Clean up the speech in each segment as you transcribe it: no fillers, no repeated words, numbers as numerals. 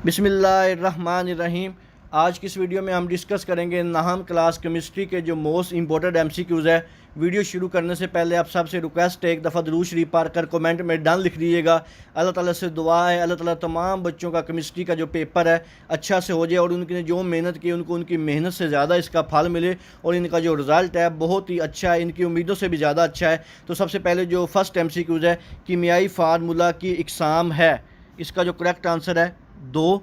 बिस्मिल्लाहिर्रहमानिर्रहीम। आज की इस वीडियो में हम डिस्कस करेंगे नाहम क्लास केमिस्ट्री के जो मोस्ट इंपॉर्टेंट एमसीक्यूज़ है। वीडियो शुरू करने से पहले आप सबसे रिक्वेस्ट है, एक दफ़ा दुरूद शरीफ पढ़ कर कमेंट में डन लिख दीजिएगा। अल्लाह ताला से दुआ है अल्लाह ताला तमाम बच्चों का केमिस्ट्री का जो पेपर है अच्छा से हो जाए और उनकी जो मेहनत की उनको उनकी मेहनत से ज़्यादा इसका फल मिले और इनका जो रिज़ल्ट है बहुत ही अच्छा है, इनकी उम्मीदों से भी ज़्यादा अच्छा है। तो सबसे पहले जो फर्स्ट एमसीक्यूज़ है, कीमियाई फार्मूला की इकसाम है। इसका जो करेक्ट आंसर है 2।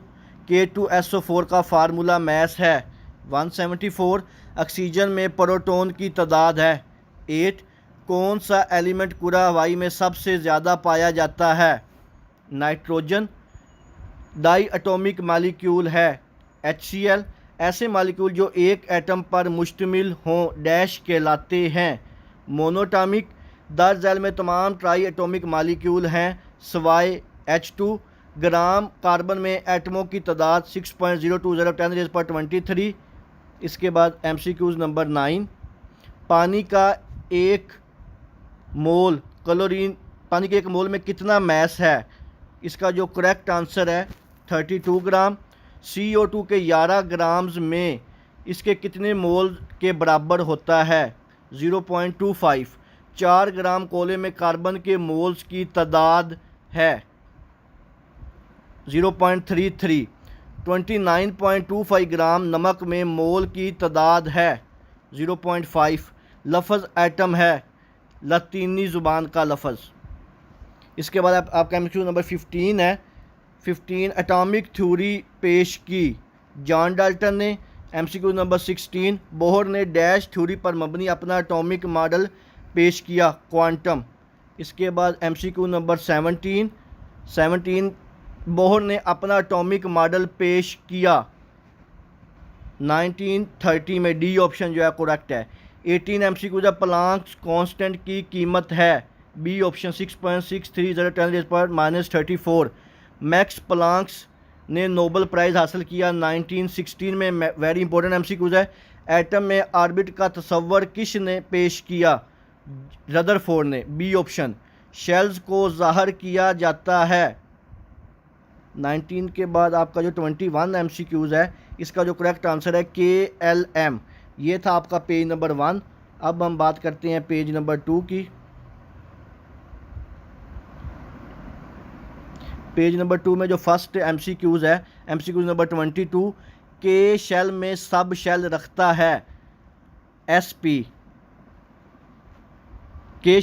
K2SO4 का फार्मूला मैस है 174। ऑक्सीजन में प्रोटॉन की तादाद है 8। कौन सा एलिमेंट कुरा हवाई में सबसे ज़्यादा पाया जाता है? नाइट्रोजन। डाई एटॉमिक मालिक्यूल है HCl। ऐसे मालिक्यूल जो एक एटम पर मुश्तमिल हों डैश कहलाते हैं मोनोटामिक। दर झैल में तमाम ट्राई एटॉमिक मालिक्यूल हैं सवाए H2। ग्राम कार्बन में एटमों की तादाद 6.020 10⁻23। इसके बाद MCQs नंबर 9। पानी का एक मोल क्लोरीन पानी के एक मोल में कितना मैस है? इसका जो करेक्ट आंसर है 32 ग्राम। CO2 के 11 ग्राम्स में इसके कितने मोल के बराबर होता है? 0.25। 4 ग्राम कोले में कार्बन के मोल्स की तादाद है 0.33। 29.25 ग्राम नमक में मोल की तादाद है 0.5। लफ्ज़ एटम है लतीनी ज़ुबान का लफ्ज़। इसके बाद आपका एमसीक्यू नंबर 15 है। 15 एटॉमिक थ्योरी पेश की जॉन डाल्टन ने। एमसीक्यू नंबर 16 बोहर ने डैश थ्योरी पर मबनी अपना एटॉमिक मॉडल पेश किया क्वांटम। इसके बाद एमसीक्यू नंबर 17 बोहर ने अपना एटॉमिक मॉडल पेश किया 1930 में। डी ऑप्शन जो है करेक्ट है। 18 एमसीक्यू द प्लांक्स कांस्टेंट की कीमत है बी ऑप्शन 6.630 10⁻34। मैक्स प्लांक्स ने नोबेल प्राइज़ हासिल किया 1916 में। वेरी इंपॉर्टेंट एमसीक्यूज है। एटम में ऑर्बिट का तस्वर किसने पेश किया? रदरफोर्ड ने। B option. शेल्स को ज़ाहिर किया जाता है 19 के बाद आपका जो 21 एमसीक्यूज़ है इसका जो करेक्ट आंसर है KLM। ये था आपका पेज नंबर 1। अब हम बात करते हैं पेज नंबर 2 की। पेज नंबर 2 में जो फर्स्ट एमसीक्यूज़ है एमसीक्यूज़ नंबर 22। के शेल में सब शेल रखता है SP। के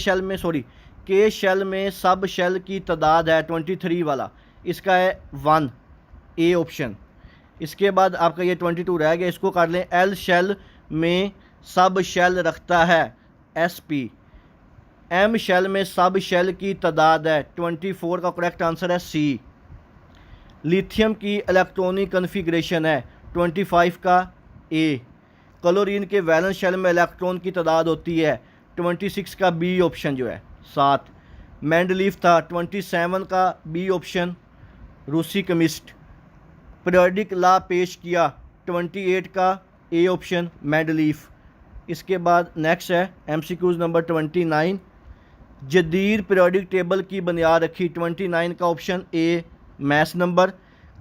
शेल में सब शेल की तादाद है 23 वाला, इसका है 1 ए ऑप्शन। इसके बाद आपका ये 22 रह गया, इसको कर लें। L शेल में सब शेल रखता है SP। M शेल में सब शेल की तादाद है 24 का करेक्ट आंसर है C। लिथियम की इलेक्ट्रॉनिक कन्फिग्रेशन है 25 का A। क्लोरीन के वैलेंस शेल में इलेक्ट्रॉन की तादाद होती है 26 का B ऑप्शन जो है 7। मेंडलीफ था 27 का B ऑप्शन रूसी केमिस्ट। पीरियोडिक लॉ पेश किया 28 का A ऑप्शन मेंडलीफ। इसके बाद नेक्स्ट है MCQs नंबर 29। जदीद पीरियोडिक टेबल की बुनियाद रखी 29 का option A mass number.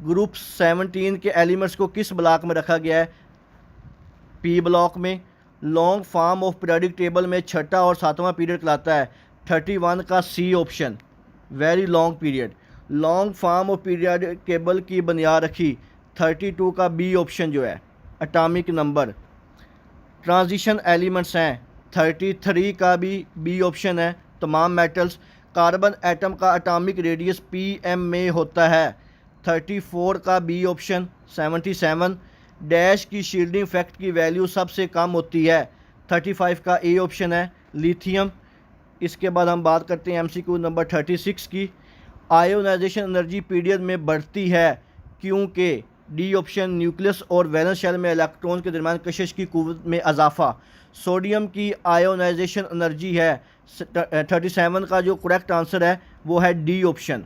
Group 17 के एलिमेंट्स को किस ब्लॉक में रखा गया है? P ब्लॉक में। Long form of periodic table में छठा और सातवां पीरियड कहलाता है 31 का C option very long period. Long form of periodic table की बुनियाद रखी 32 का B ऑप्शन जो है एटॉमिक नंबर। ट्रांजिशन एलिमेंट्स हैं 33 का भी B ऑप्शन है तमाम मेटल्स। कार्बन एटम का एटॉमिक रेडियस PM में होता है 34 का B ऑप्शन 77। डैश की शील्डिंग फैक्ट की वैल्यू सबसे कम होती है 35 का A ऑप्शन है लिथियम। इसके बाद हम बात करते हैं MCQ नंबर 36 की। आयोनाइजेशन एनर्जी पीरियड में बढ़ती है क्योंकि डी ऑप्शन न्यूक्लियस और वैलेंस शेल में इलेक्ट्रॉन के दरमियान कशिश की क़ुव्वत में इजाफा। सोडियम की आयोनाइजेशन एनर्जी है 37 का जो करेक्ट आंसर है वो है D option.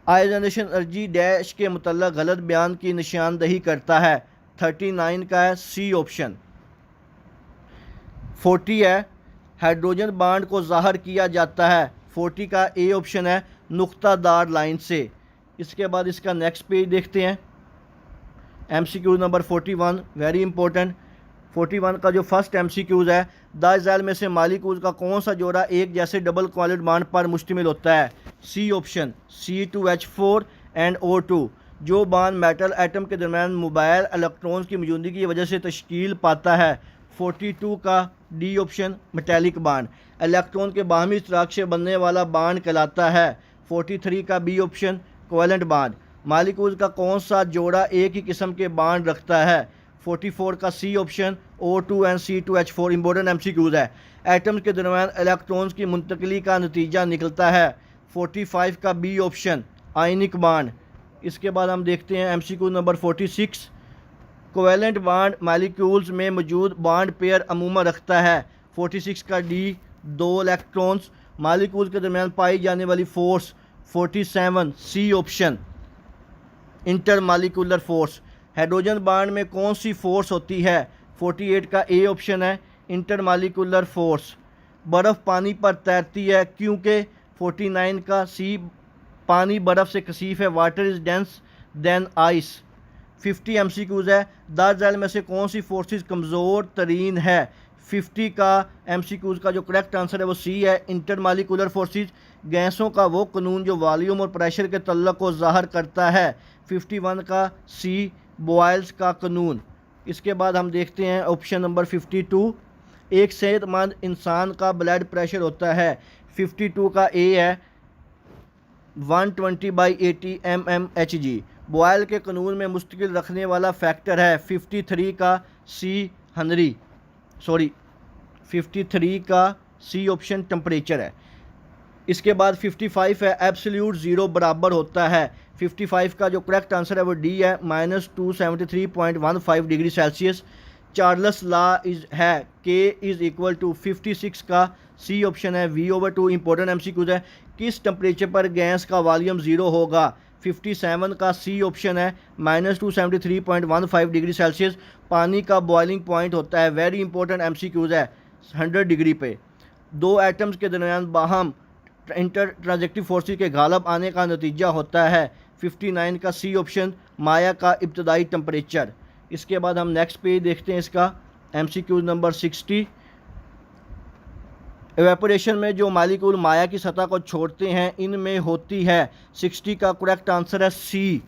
Ionisation energy dash के मुतल्लक गलत बयान की निशानदही करता है 39 का है C ऑप्शन। 40 है हाइड्रोजन बांड को ज़ाहिर किया जाता है 40 का A ऑप्शन है नुक्तादार लाइन से। इसके बाद इसका नेक्स्ट पेज देखते हैं, MCQ नंबर 41, वेरी इंपॉर्टेंट। 41 का जो फर्स्ट MCQज है, दाइज़ैल में से मालिक्यूल का कौन सा जोड़ा एक जैसे डबल कोवैलेंट बॉन्ड पर मुश्तमिल होता है? C option, C2H4 and O2। जो बॉन्ड मेटल एटम के दरमियान मोबाइल इलेक्ट्रॉन्स की मौजूदगी की वजह से तश्कील पाता है? 42 का D option, metallic bond. Electron के बाहमी इश्तराक से बनने वाला बॉन्ड कहलाता है? 43 का B option, covalent bond. Molecule का कौन सा जोड़ा एक ही किस्म के बॉन्ड रखता है? 44 का C option, O2 and C2H4। Important MCQज है। एटम्स के दरमियान इलेक्ट्रॉन्स की मुंतकली का नतीजा निकलता है? 45 का बी ऑप्शन, आयनिक बॉन्ड। इसके बाद हम देखते हैं MCQ number 46, covalent bond molecules में मौजूद बॉन्ड पेयर अमूमन रखता है? 46 का डी, 2 इलेक्ट्रॉन्स। मालिक्यूल के दरमियान पाई जाने वाली force? 47 C option, intermolecular force. Hydrogen bond में कौन सी फोर्स होती है? 48 का ए ऑप्शन है, इंटरमालिकुलर फोर्स। बर्फ़ पानी पर तैरती है क्योंकि? 49 का सी, पानी बर्फ़ से कसीफ है, water is dense then ice. 50 MCQज है, दाइज़ैल में से कौन सी फोर्सेस कमज़ोर तरीन है? 50 का MCQज का जो करेक्ट आंसर है वो सी है, इंटरमालिकुलर फोर्सेस। गैसों का वो कानून जो वॉल्यूम और प्रेशर के तल्लुक़ को ज़ाहिर करता है? 51 का सी, बॉयल्स का कानून। इसके बाद हम देखते हैं ऑप्शन नंबर 52, एक सेहतमंद इंसान का ब्लड प्रेशर होता है? 52 का ए है, 120/80 mmHg। बॉयल के कानून में मुस्तकिल रखने वाला फैक्टर है? 53 का सी, 53 का सी ऑप्शन, टेम्परेचर है। इसके बाद 55 है, एब्सोल्यूट ज़ीरो बराबर होता है? 55 का जो करेक्ट आंसर है वो डी है, -273.15 degree Celsius. Charles law is है के इज़ इक्वल टू 56 का सी ऑप्शन है, V/2। इंपॉर्टेंट MCQज है, किस टेम्परेचर पर गैस का वॉल्यूम ज़ीरो होगा? 57 का सी ऑप्शन है, -273.15 डिग्री सेल्सियस। पानी का बॉइलिंग पॉइंट होता है? वेरी इंपॉर्टेंट MCQज है, 100 डिग्री पे। दो एटम्स के दरमियान बाहम इंटर ट्रांजेक्टिव फोर्सेस के गालब आने का नतीजा होता है? 59 का सी ऑप्शन, माया का इब्तदाई टेम्परेचर। इसके बाद हम नेक्स्ट पेज देखते हैं इसका, MCQ नंबर 60, एवेपोरेशन में जो मालिक्यूल माया की सतह को छोड़ते हैं इनमें होती है? 60 का करेक्ट आंसर है सी,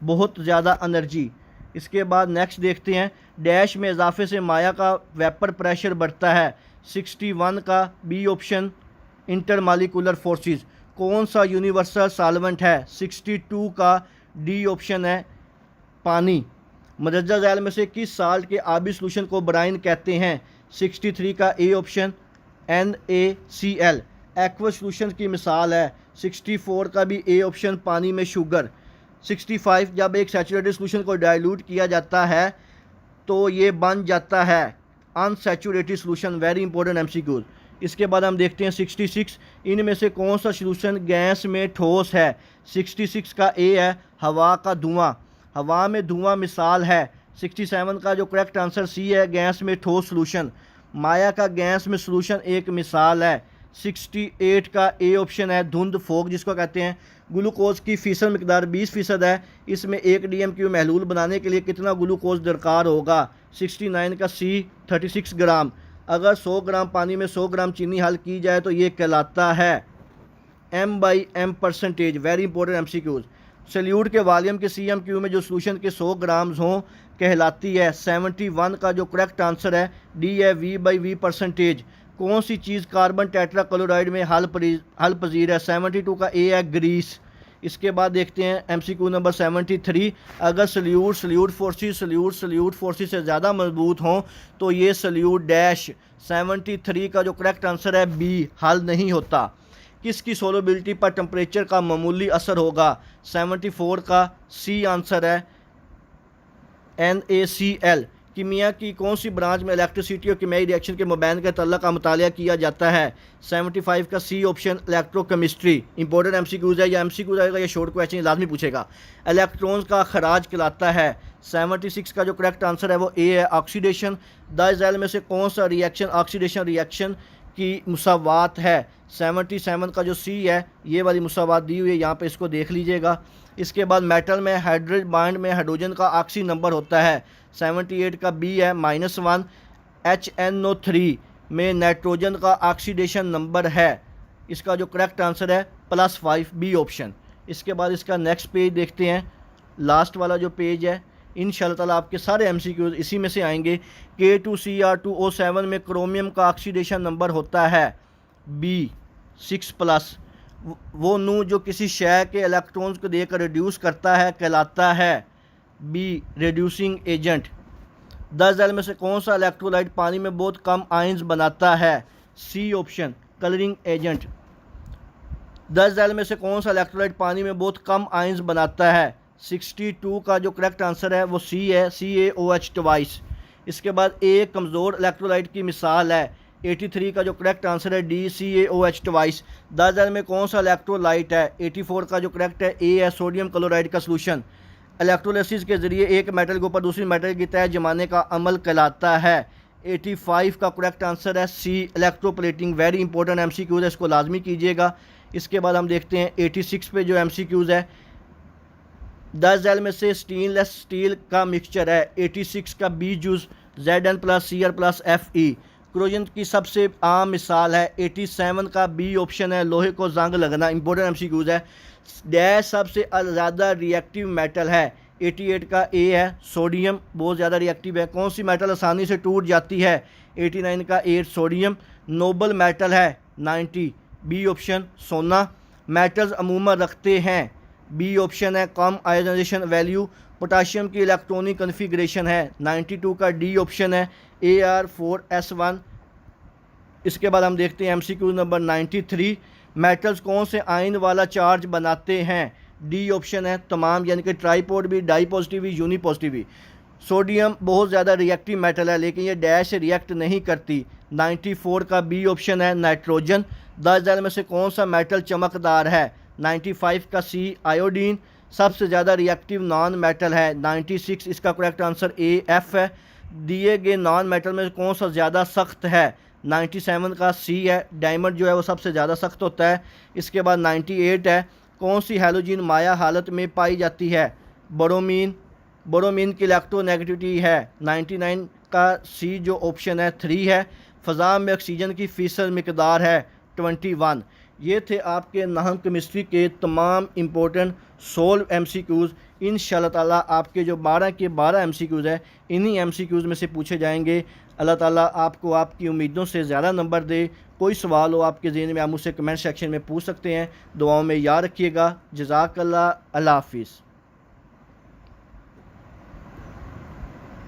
बहुत ज़्यादा एनर्जी। इसके बाद नेक्स्ट देखते हैं, डैश में इजाफे से माया का वेपर प्रेशर बढ़ता है? 61 का बी ऑप्शन, इंटरमालिकुलर फोर्सेस। कौन सा यूनिवर्सल सॉल्वेंट है? 62 का डी ऑप्शन है, पानी। मदरजा झैल में से किस साल्ट के आबी सॉल्यूशन को ब्राइन कहते हैं? 63 का A option, NaCl। Aqueous solution की मिसाल है? 64 का भी ए ऑप्शन, पानी में शुगर। 65, जब एक सैचुरेटेड सॉल्यूशन को डाइल्यूट किया जाता है तो ये बन जाता है unsaturated solution. Very important MCQ। इसके बाद हम देखते हैं 66, इनमें से कौन सा सॉल्यूशन गैस में ठोस है? 66 का ए है, हवा का धुआं। हवा में धुआं मिसाल है? 67 का जो करेक्ट आंसर सी है, गैस में ठोस सॉल्यूशन। माया का गैस में सॉल्यूशन एक मिसाल है? 68 का ए ऑप्शन है, धुंध, फोग जिसको कहते हैं। ग्लूकोज की फ़ीसद मकदार 20% है, इसमें 1 DMQ महलूल बनाने के लिए कितना ग्लूकोज दरकार होगा? 69 का सी, 36 ग्राम। अगर 100 ग्राम पानी में 100 ग्राम चीनी हल की जाए तो ये कहलाता है M/M परसेंटेज। वेरी इंपॉर्टेंट MCQज। सल्यूट के वॉल्यूम के CMQ में जो सॉल्यूशन के 100 ग्राम्स हों कहलाती है? 71 का जो करेक्ट आंसर है, डी है, V/V परसेंटेज। कौन सी चीज़ कार्बन टेट्राक्लोराइड में हल पजीर है? 72 का ए है, ग्रीस। इसके बाद देखते हैं MCQ नंबर 73, अगर सल्यूट फोर्सेस से ज़्यादा मजबूत हों तो ये सल्यूट डैश। 73 का जो करेक्ट आंसर है, बी, हल नहीं होता। किसकी सोलबिलिटी पर टेम्परेचर का मामूली असर होगा? 74 का सी आंसर है, NaCl। कीमिया की कौन सी ब्रांच में इलेक्ट्रिसिटी और कीमियाई रिएक्शन के मबैन के तल्लुक़ का मुतालिया किया जाता है? 75 का सी ऑप्शन, इलेक्ट्रोकेमिस्ट्री। इंपॉर्टेंट MCQज है, या MCQ आएगा या शॉर्ट क्वेश्चन लाजमी पूछेगा। इलेक्ट्रॉन्स का खराज कहलाता है? 76 का जो करेक्ट आंसर है वो ए है, ऑक्सीडेशन। दाइज़ैल में से कौन सा रिएक्शन ऑक्सीडेशन रिएक्शन की मुसावात है? 77 का जो सी है, ये वाली मुसावात दी हुई है, यहाँ पे इसको देख लीजिएगा। इसके बाद मेटल में हाइड्रोजन बॉन्ड में हाइड्रोजन का ऑक्सी नंबर होता है 78 का बी है -1। HNO3 में नाइट्रोजन का ऑक्सीडेशन नंबर है, इसका जो करेक्ट आंसर है +5 बी ऑप्शन। इसके बाद इसका नेक्स्ट पेज देखते हैं, लास्ट वाला जो पेज है, इंशाल्लाह ताला आपके सारे MCQs इसी में से आएंगे। K2Cr2O7 में क्रोमियम का ऑक्सीडेशन नंबर होता है B6+। वो नू जो किसी शय के इलेक्ट्रॉन्स को देकर रिड्यूस करता है कहलाता है B रिड्यूसिंग एजेंट। 10 जेल में से कौन सा इलेक्ट्रोलाइट पानी में बहुत कम आयंस बनाता है? C option colouring agent. 10 जेल में से कौन सा इलेक्ट्रोलाइट पानी में बहुत कम आयंस बनाता है? 62 का जो करेक्ट आंसर है वो C है, CaOH ट्वाइस। इसके बाद एक कमज़ोर इलेक्ट्रोलाइट की मिसाल है, 83 का जो करेक्ट आंसर है D CaOH ट्वाइस। 10 जेल में कौन सा इलेक्ट्रोलाइट है? 84 का जो करेक्ट है A है, सोडियम क्लोराइड का सोल्यूशन। इलेक्ट्रोलिसिस के ज़रिए एक मेटल के ऊपर दूसरी मेटल की तह जमाने का अमल कहलाता है। 85 का करेक्ट आंसर है C electroplating. Very important MCQs है, इसको लाजमी कीजिएगा। इसके बाद हम देखते हैं 86 पे जो MCQs है, 10 जेल में से स्टेनलेस स्टील का मिक्सचर है, 86 का बी जूस Zn+Cr+Fe। क्रोजन की सबसे आम मिसाल है, 87 का बी ऑप्शन है, लोहे को जंग लगना। इंपॉर्टेंट MCQs है। डैश सबसे ज़्यादा रिएक्टिव मेटल है, 88 का ए है, सोडियम बहुत ज़्यादा रिएक्टिव है। कौन सी मेटल आसानी से टूट जाती है? 89 का ए सोडियम। नोबल मेटल है 90, बी ऑप्शन सोना। मेटल्स अमूमन रखते हैं, बी ऑप्शन है कम आयोनाइजेशन वैल्यू। पोटाशियम की इलेक्ट्रॉनिक कन्फिग्रेशन है 92 का डी ऑप्शन है, Ar4s1। इसके बाद हम देखते हैं MCQ नंबर 93, मेटल्स कौन से आयन वाला चार्ज बनाते हैं? डी ऑप्शन है तमाम, यानी कि ट्राईपोड भी, डाई पॉजिटिव भी, यूनी पॉजिटिव भी। सोडियम बहुत ज़्यादा रिएक्टिव मेटल है लेकिन ये डैश से रिएक्ट नहीं करती, 94 का बी ऑप्शन है नाइट्रोजन। 10 जेल में से कौन सा मेटल चमकदार है? 95 का सी आयोडीन। सबसे ज़्यादा रिएक्टिव नॉन मेटल है 96, इसका करेक्ट आंसर AF है। दिए गए नॉन मेटल में कौन सा ज़्यादा सख्त है? 97 का सी है, डायमंड जो है वो सबसे ज़्यादा सख्त होता है। इसके बाद 98 है, कौन सी हैलोजन माया हालत में पाई जाती है? बोरोमीन। बोरोमीन की इलेक्ट्रोनेगेटिविटी है 99 का सी जो ऑप्शन है 3 है। फ़ज़ा में ऑक्सीजन की फ़ीसद मकदार है 21। ये थे आपके नाहम केमिस्ट्री के तमाम इम्पोर्टेंट 16 MCQs। इंशाल्लाह ताला आपके जो 12 के 12 MCQs है इन्हीं MCQs में से पूछे जाएंगे। अल्लाह ताला आपको आपकी उम्मीदों से ज़्यादा नंबर दे। कोई सवाल हो आपके ज़हन में, आप मुझसे कमेंट सेक्शन में पूछ सकते हैं। दुआओं में याद रखिएगा। जज़ाकल्लाह। अल्लाह हाफ़िज़।